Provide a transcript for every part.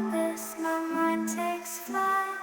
this, my mind takes flight.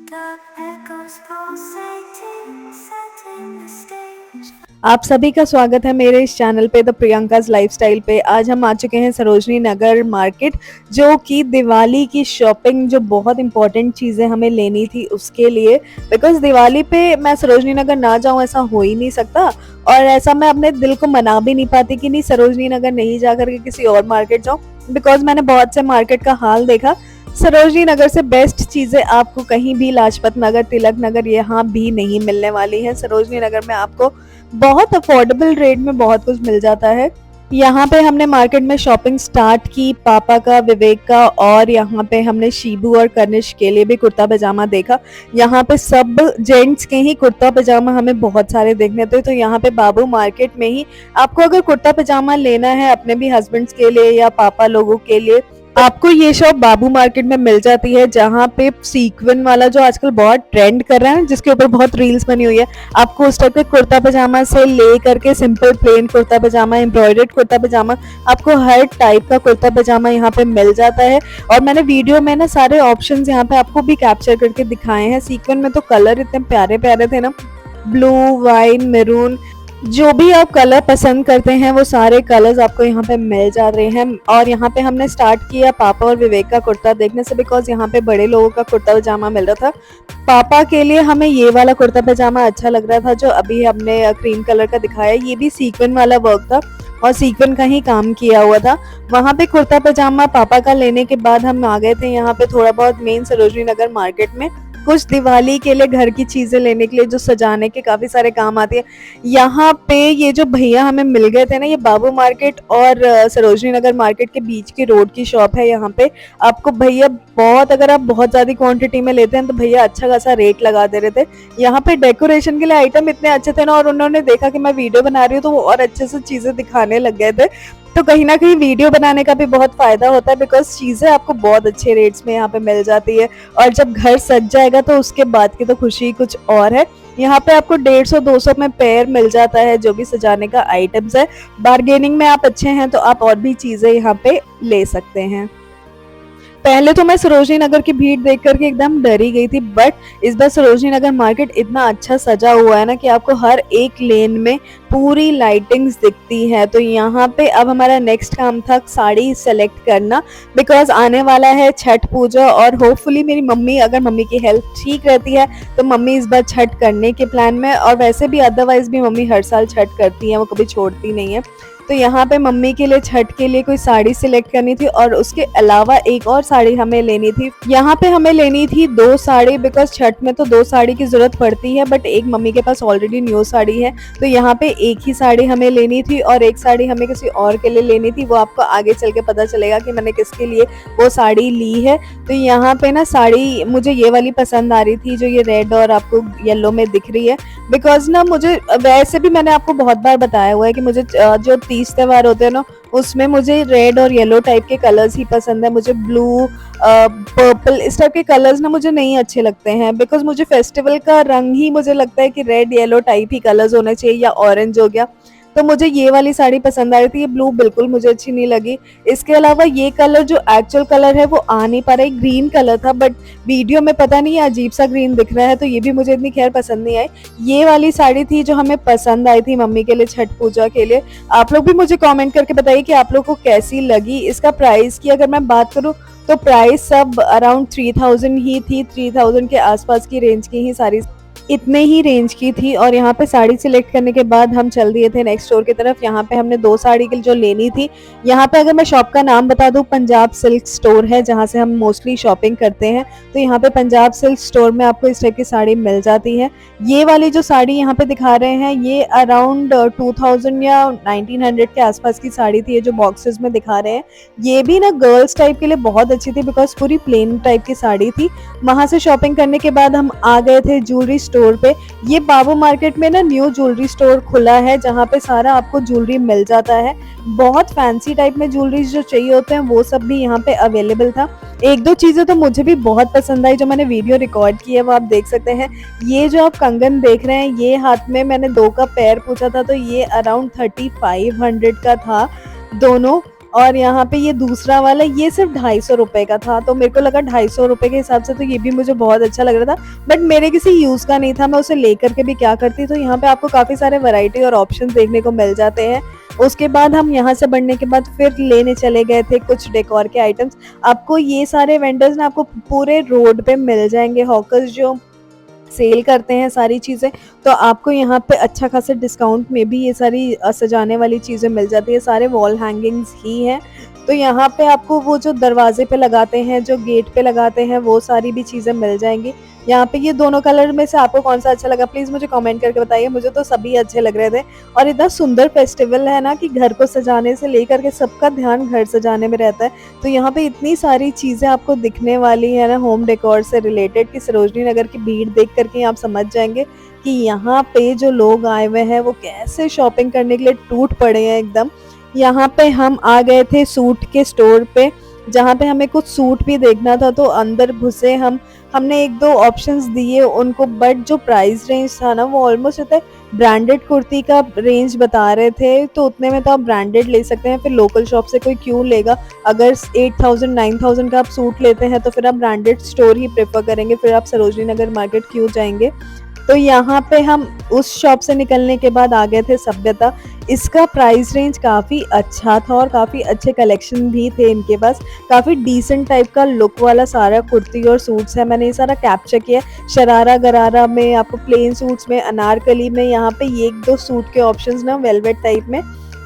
The echoes pulsating, setting the stage. आप सभी का स्वागत है मेरे इस चैनल पे द प्रियंका's लाइफस्टाइल पे। आज हम आ चुके हैं सरोजनी नगर मार्केट, जो कि दिवाली की शॉपिंग जो बहुत इंपॉर्टेंट चीज़ें हमें लेनी थी उसके लिए। बिकॉज दिवाली पे मैं सरोजनी नगर ना जाऊँ ऐसा हो ही नहीं सकता, और ऐसा मैं अपने दिल को मना भी नहीं पाती कि नहीं सरोजनी नगर नहीं जा करके किसी और मार्केट जाऊँ। बिकॉज मैंने बहुत से मार्केट का हाल देखा, सरोजनी नगर से बेस्ट चीज़ें आपको कहीं भी लाजपत नगर, तिलक नगर यहाँ भी नहीं मिलने वाली है। सरोजनी नगर में आपको बहुत अफोर्डेबल रेट में बहुत कुछ मिल जाता है। यहाँ पे हमने मार्केट में शॉपिंग स्टार्ट की पापा का, विवेक का, और यहाँ पे हमने शीबू और कनिष्क के लिए भी कुर्ता पजामा देखा। यहाँ पे सब जेंट्स के ही कुर्ता पजामा हमें बहुत सारे देखने थे, तो यहाँ पे बाबू मार्केट में ही आपको अगर कुर्ता पजामा लेना है अपने भी हस्बैंड्स के लिए या पापा लोगों के लिए, आपको ये शॉप बाबू मार्केट में मिल जाती है, जहाँ पे सीक्वेंस वाला जो आजकल बहुत ट्रेंड कर रहा है, जिसके ऊपर बहुत रील्स बनी हुई है, आपको उस टाइप के कुर्ता पजामा से ले करके सिंपल प्लेन कुर्ता पजामा, एम्ब्रॉयडर्ड कुर्ता पजामा, आपको हर टाइप का कुर्ता पजामा यहाँ पे मिल जाता है। और मैंने वीडियो में ना सारे ऑप्शंस यहाँ पे आपको भी कैप्चर करके दिखाए हैं। सीक्वेंस में तो कलर इतने प्यारे प्यारे थे ना, ब्लू, वाइन, मेरून, जो भी आप कलर पसंद करते हैं वो सारे कलर्स आपको यहाँ पे मिल जा रहे हैं। और यहाँ पे हमने स्टार्ट किया पापा और विवेक का कुर्ता देखने से, बिकॉज यहाँ पे बड़े लोगों का कुर्ता पजामा मिल रहा था। पापा के लिए हमें ये वाला कुर्ता पजामा अच्छा लग रहा था जो अभी हमने क्रीम कलर का दिखाया। ये भी सीक्वेंस वाला वर्क था और सीक्वेंस का ही काम किया हुआ था। वहाँ पे कुर्ता पजामा पापा का लेने के बाद हम आ गए थे यहाँ पे थोड़ा बहुत मेन सरोजनी नगर मार्केट में, कुछ दिवाली के लिए घर की चीजें लेने के लिए जो सजाने के काफी सारे काम आती है। यहाँ पे ये जो भैया हमें मिल गए थे ना, ये बाबू मार्केट और सरोजनी नगर मार्केट के बीच की रोड की शॉप है। यहाँ पे आपको भैया बहुत, अगर आप बहुत ज्यादा क्वांटिटी में लेते हैं तो भैया अच्छा खासा रेट लगा दे रहे थे। यहाँ पे डेकोरेशन के लिए आइटम इतने अच्छे थे ना, और उन्होंने देखा कि मैं वीडियो बना रही हूँ तो वो और अच्छे से चीजें दिखाने लग गए थे। तो कहीं ना कहीं वीडियो बनाने का भी बहुत फायदा होता है, बिकॉज चीजें आपको बहुत अच्छे रेट्स में यहाँ पे मिल जाती है। और जब घर सज जाएगा तो उसके बाद की तो खुशी कुछ और है। यहाँ पे आपको 150-200 में पेयर मिल जाता है जो भी सजाने का आइटम्स है। बार्गेनिंग में आप अच्छे हैं तो आप और भी चीजें यहाँ पे ले सकते हैं। पहले तो मैं सरोजनी नगर की भीड़ देख करके एकदम डर ही गई थी, बट इस बार सरोजनी नगर मार्केट इतना अच्छा सजा हुआ है ना कि आपको हर एक लेन में पूरी लाइटिंग्स दिखती है। तो यहाँ पे अब हमारा नेक्स्ट काम था साड़ी सेलेक्ट करना, बिकॉज आने वाला है छठ पूजा, और होपफुली मेरी मम्मी, अगर मम्मी की हेल्थ ठीक रहती है तो मम्मी इस बार छठ करने के प्लान में, और वैसे भी अदरवाइज भी मम्मी हर साल छठ करती है, वो कभी छोड़ती नहीं है। तो यहाँ पे मम्मी के लिए छठ के लिए कोई साड़ी सिलेक्ट करनी थी, और उसके अलावा एक और साड़ी हमें लेनी थी। यहाँ पे हमें लेनी थी 2 साड़ी, बिकॉज छठ में तो 2 साड़ी की जरूरत पड़ती है, बट एक मम्मी के पास ऑलरेडी न्यू साड़ी है, तो यहाँ पे एक ही साड़ी हमें लेनी थी, और एक साड़ी हमें किसी और के लिए लेनी थी। वो आपको आगे चल के पता चलेगा कि मैंने किसके लिए वो साड़ी ली है। तो यहाँ पे ना साड़ी मुझे ये वाली पसंद आ रही थी जो ये रेड और आपको येलो में दिख रही है, बिकॉज ना मुझे, वैसे भी मैंने आपको बहुत बार बताया हुआ है कि मुझे जो तीज त्योहार होते हैं ना उसमें मुझे रेड और येलो टाइप के कलर्स ही पसंद है। मुझे ब्लू, पर्पल, इस टाइप के कलर्स ना मुझे नहीं अच्छे लगते हैं, बिकॉज मुझे फेस्टिवल का रंग ही मुझे लगता है कि रेड येलो टाइप ही कलर्स होने चाहिए, या ऑरेंज हो गया। तो मुझे ये वाली साड़ी पसंद आ रही थी, ये ब्लू बिल्कुल मुझे अच्छी नहीं लगी। इसके अलावा ये कलर जो एक्चुअल कलर है वो आ नहीं पा रहा है, ग्रीन कलर था, बट वीडियो में पता नहीं अजीब सा ग्रीन दिख रहा है, तो ये भी मुझे इतनी खैर पसंद नहीं आई। ये वाली साड़ी थी जो हमें पसंद आई थी मम्मी के लिए छठ पूजा के लिए। आप लोग भी मुझे कमेंट करके बताइए कि आप लोग को कैसी लगी। इसका प्राइस की अगर मैं बात करूँ तो प्राइस सब अराउंड 3000 ही थी, 3000 के आसपास की रेंज की ही सारी, इतने ही रेंज की थी। और यहाँ पे साड़ी सिलेक्ट करने के बाद हम चल दिए थे नेक्स्ट स्टोर की तरफ। यहाँ पे हमने 2 साड़ी की जो लेनी थी, यहाँ पे अगर मैं शॉप का नाम बता दूँ, पंजाब सिल्क स्टोर है जहाँ से हम मोस्टली शॉपिंग करते हैं। तो यहाँ पे पंजाब सिल्क स्टोर में आपको इस टाइप की साड़ी मिल जाती है। ये वाली जो साड़ी यहाँ पे दिखा रहे हैं ये अराउंड 2000 या 1900 के आसपास की साड़ी थी, ये जो बॉक्सेस में दिखा रहे हैं। ये भी ना गर्ल्स टाइप के लिए बहुत अच्छी थी, बिकॉज पूरी प्लेन टाइप की साड़ी थी। वहाँ से शॉपिंग करने के बाद हम आ गए थे ज्वेलरी स्टोर पे। ये बाबू मार्केट में ना न्यू ज्वेलरी स्टोर खुला है जहाँ पे सारा आपको ज्वेलरी मिल जाता है। बहुत फैंसी टाइप में ज्वेलरी जो चाहिए होते हैं वो सब भी यहाँ पे अवेलेबल था। 1-2 चीजें तो मुझे भी बहुत पसंद आई जो मैंने वीडियो रिकॉर्ड की है, वो आप देख सकते हैं। ये जो आप कंगन देख रहे हैं, ये हाथ में मैंने 2 का पेयर पूछा था, तो ये अराउंड 3500 का था दोनों। और यहाँ पे ये दूसरा वाला ये सिर्फ 250 रुपए का था, तो मेरे को लगा 250 रुपए के हिसाब से तो ये भी मुझे बहुत अच्छा लग रहा था, बट मेरे किसी यूज़ का नहीं था, मैं उसे लेकर के भी क्या करती। तो यहाँ पे आपको काफ़ी सारे वैरायटी और ऑप्शंस देखने को मिल जाते हैं। उसके बाद हम यहाँ से बढ़ने के बाद फिर लेने चले गए थे कुछ डेकोर के आइटम्स। आपको ये सारे वेंडर्स ना आपको पूरे रोड पे मिल जाएंगे, हॉकर्स जो सेल करते हैं सारी चीज़ें, तो आपको यहाँ पे अच्छा खासा डिस्काउंट में भी ये सारी सजाने वाली चीज़ें मिल जाती है। सारे वॉल हैंगिंग्स ही हैं, तो यहाँ पे आपको वो जो दरवाजे पे लगाते हैं, जो गेट पे लगाते हैं, वो सारी भी चीज़ें मिल जाएंगी। यहाँ पे ये दोनों कलर में से आपको कौन सा अच्छा लगा प्लीज़ मुझे कमेंट करके बताइए। मुझे तो सभी अच्छे लग रहे थे, और इतना सुंदर फेस्टिवल है ना कि घर को सजाने से लेकर के सबका ध्यान घर सजाने में रहता है। तो यहाँ पे इतनी सारी चीज़ें आपको दिखने वाली है ना होम डेकोर से रिलेटेड, कि सरोजनी नगर की भीड़ देख करके आप समझ जाएंगे कि यहाँ पे जो लोग आए हुए हैं वो कैसे शॉपिंग करने के लिए टूट पड़े हैं एकदम। यहाँ पे हम आ गए थे सूट के स्टोर पे, जहाँ पे हमें कुछ सूट भी देखना था, तो अंदर घुसे हमने एक दो ऑप्शंस दिए उनको, बट जो प्राइस रेंज था ना वो ऑलमोस्ट होता है ब्रांडेड कुर्ती का रेंज बता रहे थे, तो उतने में तो आप ब्रांडेड ले सकते हैं, फिर लोकल शॉप से कोई क्यों लेगा। अगर 8000 9000 का आप सूट लेते हैं तो फिर आप ब्रांडेड स्टोर ही प्रेफर करेंगे, फिर आप सरोजनी नगर मार्केट क्यों जाएंगे। तो यहाँ पे हम उस शॉप से निकलने के बाद आ गए थे सभ्यता। इसका प्राइस रेंज काफ़ी अच्छा था और काफ़ी अच्छे कलेक्शन भी थे इनके पास। काफ़ी डिसेंट टाइप का लुक वाला सारा कुर्ती और सूट्स है, मैंने ये सारा कैप्चर किया। शरारा गरारा में, आपको प्लेन सूट्स में, अनारकली में, यहाँ पे ये एक दो सूट के ऑप्शंस ना वेलवेट टाइप में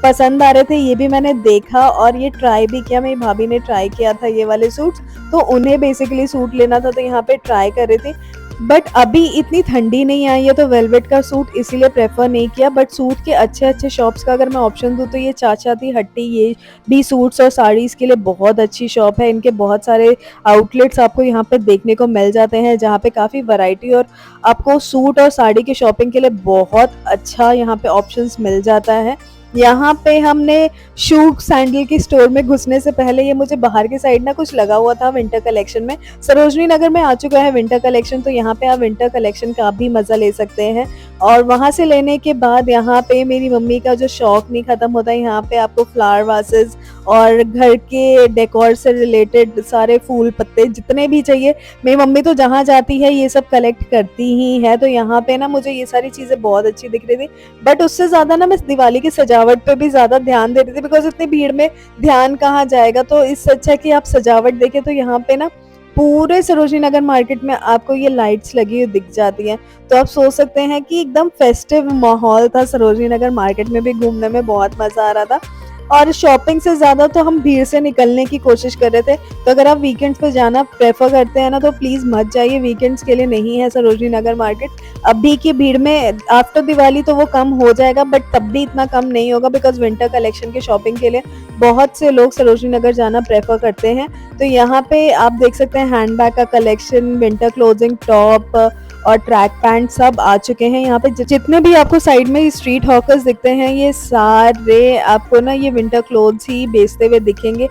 पसंद आ रहे थे, ये भी मैंने देखा और ये ट्राई भी किया। मेरी भाभी ने ट्राई किया था ये वाले सूट्स, तो उन्हें बेसिकली सूट लेना था, तो यहाँ पे ट्राई कर रहे थे। बट अभी इतनी ठंडी नहीं आई है तो वेलवेट का सूट इसीलिए प्रेफर नहीं किया। बट सूट के अच्छे अच्छे शॉप्स का अगर मैं ऑप्शन दूँ तो ये चाचा दी हट्टी, ये भी सूट्स और साड़ीज़ के लिए बहुत अच्छी शॉप है। इनके बहुत सारे आउटलेट्स आपको यहाँ पे देखने को मिल जाते हैं, जहाँ पे काफ़ी वैरायटी और आपको सूट और साड़ी की शॉपिंग के लिए बहुत अच्छा यहाँ पे ऑप्शंस मिल जाता है। यहाँ पे हमने शू सैंडल की स्टोर में घुसने से पहले ये मुझे बाहर की साइड ना कुछ लगा हुआ था विंटर कलेक्शन में। सरोजनी नगर में आ चुका है विंटर कलेक्शन, तो यहाँ पे आप विंटर कलेक्शन का भी मज़ा ले सकते हैं। और वहाँ से लेने के बाद यहाँ पे मेरी मम्मी का जो शौक नहीं ख़त्म होता, यहाँ पे आपको फ्लावर वासेस और घर के डेकोर से रिलेटेड सारे फूल पत्ते जितने भी चाहिए, मेरी मम्मी तो जहाँ जाती है ये सब कलेक्ट करती ही है। तो यहाँ पे ना मुझे ये सारी चीज़ें बहुत अच्छी दिख रही थी, बट उससे ज़्यादा ना मैं दिवाली की सजावट पे भी ज़्यादा ध्यान दे रही थी, बिकॉज इतनी भीड़ में ध्यान कहाँ जाएगा। तो इससे अच्छा कि आप सजावट देखें, तो यहाँ पे ना पूरे सरोजनी नगर मार्केट में आपको ये लाइट्स लगी हुई दिख जाती हैं, तो आप सोच सकते हैं कि एकदम फेस्टिव माहौल था। सरोजनी नगर मार्केट में भी घूमने में बहुत मज़ा आ रहा था, और शॉपिंग से ज़्यादा तो हम भीड़ से निकलने की कोशिश कर रहे थे। तो अगर आप वीकेंड्स पे जाना प्रेफर करते हैं ना तो प्लीज़ मत जाइए, वीकेंड्स के लिए नहीं है सरोजनी नगर मार्केट। अभी की भीड़ में आफ्टर दिवाली तो वो कम हो जाएगा, बट तब भी इतना कम नहीं होगा, बिकॉज विंटर कलेक्शन की शॉपिंग के लिए बहुत से लोग सरोजनी नगर जाना प्रेफर करते हैं। तो यहाँ पे आप देख सकते हैं हैंडबैग का कलेक्शन, विंटर क्लोथिंग, टॉप और ट्रैक पैंट सब आ चुके हैं। यहाँ पे जितने भी आपको साइड में स्ट्रीट हॉकर्स दिखते हैं, ये सारे आपको ना ये विंटर क्लोथ्स ही बेचते हुए दिखेंगे।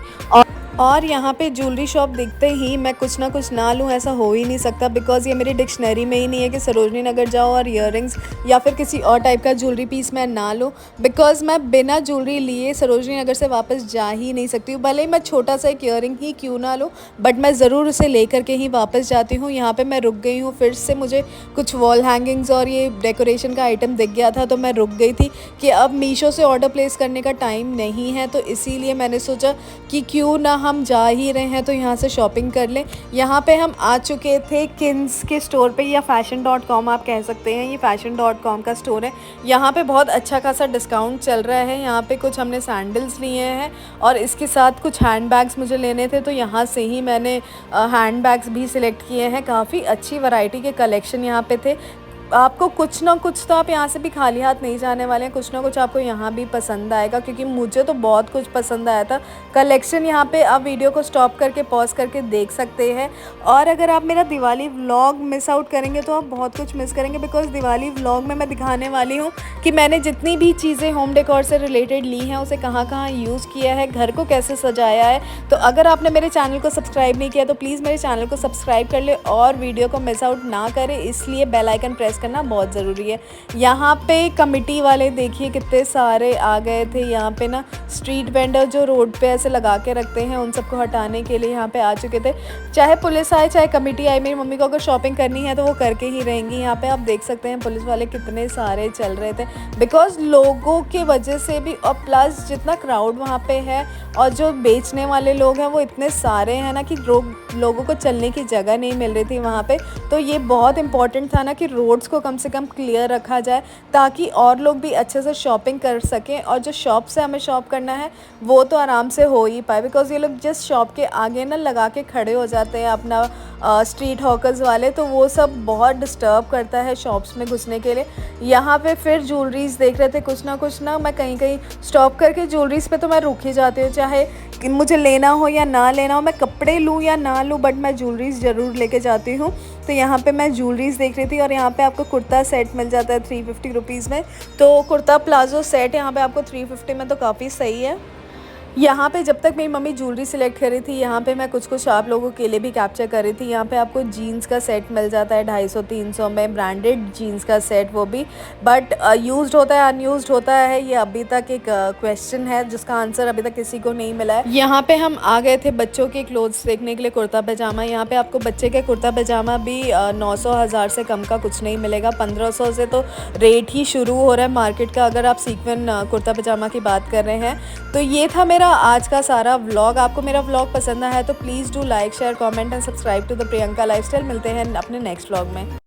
और यहाँ पे ज्वेलरी शॉप दिखते ही मैं कुछ ना लूँ ऐसा हो ही नहीं सकता, बिकॉज ये मेरी डिक्शनरी में ही नहीं है कि सरोजनी नगर जाओ और ईयररिंग्स या फिर किसी और टाइप का ज्वेलरी पीस मैं ना लूँ, बिकॉज मैं बिना ज्वेलरी लिए सरोजनी नगर से वापस जा ही नहीं सकती हूँ। भले ही मैं छोटा सा एक ईयररिंग ही क्यों ना लूँ, बट मैं ज़रूर उसे ले करके ही वापस जाती हूँ। यहाँ पर मैं रुक गई हूँ, फिर से मुझे कुछ वॉल हैंगिंग्स और ये डेकोरेशन का आइटम दिख गया था, तो मैं रुक गई थी कि अब मीशो से ऑर्डर प्लेस करने का टाइम नहीं है, तो इसीलिए मैंने सोचा कि क्यों ना हम जा ही रहे हैं तो यहाँ से शॉपिंग कर लें। यहाँ पे हम आ चुके थे किन्स के स्टोर पे, या fashion.com आप कह सकते हैं, ये fashion.com का स्टोर है। यहाँ पे बहुत अच्छा खासा डिस्काउंट चल रहा है। यहाँ पे कुछ हमने सैंडल्स लिए हैं और इसके साथ कुछ हैंड बैग्स मुझे लेने थे, तो यहाँ से ही मैंने हैंड बैग्स भी सिलेक्ट किए हैं। काफ़ी अच्छी वैरायटी के कलेक्शन यहाँ पे थे। आपको कुछ ना कुछ तो आप यहाँ से भी खाली हाथ नहीं जाने वाले हैं, कुछ ना कुछ आपको यहाँ भी पसंद आएगा, क्योंकि मुझे तो बहुत कुछ पसंद आया था कलेक्शन। यहाँ पे आप वीडियो को स्टॉप करके पॉज करके देख सकते हैं। और अगर आप मेरा दिवाली व्लॉग मिस आउट करेंगे तो आप बहुत कुछ मिस करेंगे, बिकॉज दिवाली व्लॉग में मैं दिखाने वाली हूँ कि मैंने जितनी भी चीज़ें होम डेकोर से रिलेटेड ली हैं उसे कहाँ कहाँ यूज़ किया है, घर को कैसे सजाया है। तो अगर आपने मेरे चैनल को सब्सक्राइब नहीं किया तो प्लीज़ मेरे चैनल को सब्सक्राइब कर ले और वीडियो को मिस आउट ना करें, इसलिए बेल आइकन प्रेस करना बहुत ज़रूरी है। यहाँ पे कमिटी वाले देखिए कितने सारे आ गए थे। यहाँ पे ना स्ट्रीट वेंडर जो रोड पे ऐसे लगा के रखते हैं उन सबको हटाने के लिए यहाँ पे आ चुके थे। चाहे पुलिस आए चाहे कमेटी आए, मेरी मम्मी को अगर शॉपिंग करनी है तो वो करके ही रहेंगी। यहाँ पे आप देख सकते हैं पुलिस वाले कितने सारे चल रहे थे, बिकॉज लोगों के वजह से भी, और प्लस जितना क्राउड वहाँ पे है और जो बेचने वाले लोग हैं वो इतने सारे हैं ना कि लोगों को चलने की जगह नहीं मिल रही थी वहाँ पे। तो ये बहुत इंपॉर्टेंट था ना कि रोड्स को कम से कम क्लियर रखा जाए ताकि और लोग भी अच्छे से शॉपिंग कर सकें, और जो शॉप से हमें शॉप करना है वो तो आराम से हो ही पाए। बिकॉज़ ये लोग जिस शॉप के आगे ना लगा के खड़े हो जाते हैं अपना स्ट्रीट हॉकर्स वाले, तो वो सब बहुत डिस्टर्ब करता है शॉप्स में घुसने के लिए। यहाँ पे फिर ज्वेलरीज देख रहे थे कुछ ना मैं कहीं कहीं स्टॉप करके ज्वेलरीज पे तो मैं रुक ही जाती हूँ, चाहे मुझे लेना हो या ना लेना हो, मैं कपड़े लूँ या ना लूँ, बट मैं ज्वेलरीज ज़रूर लेके जाती हूँ। तो यहाँ पे मैं ज्वेलरीज देख रही थी और यहाँ पे आपको कुर्ता सेट मिल जाता है 350 रुपीज़ में। तो कुर्ता प्लाजो सेट यहाँ पे आपको 350 में तो काफ़ी सही है। यहाँ पे जब तक मेरी मम्मी ज्वेलरी सिलेक्ट कर रही थी, यहाँ पे मैं कुछ आप लोगों के लिए भी कैप्चर कर रही थी। यहाँ पे आपको जीन्स का सेट मिल जाता है 250-300 में, ब्रांडेड जीन्स का सेट वो भी, बट यूज्ड होता है अनयूज्ड होता है, ये अभी तक एक क्वेश्चन है जिसका आंसर अभी तक किसी को नहीं मिला है। यहाँ पे हम आ गए थे बच्चों के क्लोथ्स देखने के लिए, कुर्ता पैजामा। यहाँ पे आपको बच्चे के कुर्ता पैजामा भी 900-1000 से कम का कुछ नहीं मिलेगा। 1500 से तो रेट ही शुरू हो रहा है मार्केट का, अगर आप सीक्वेंस कुर्ता पैजामा की बात कर रहे हैं। तो ये था मेरा आज का सारा व्लॉग। आपको मेरा व्लॉग पसंद आया है तो please do like share comment and subscribe to the Priyanka lifestyle. मिलते हैं अपने नेक्स्ट व्लॉग में।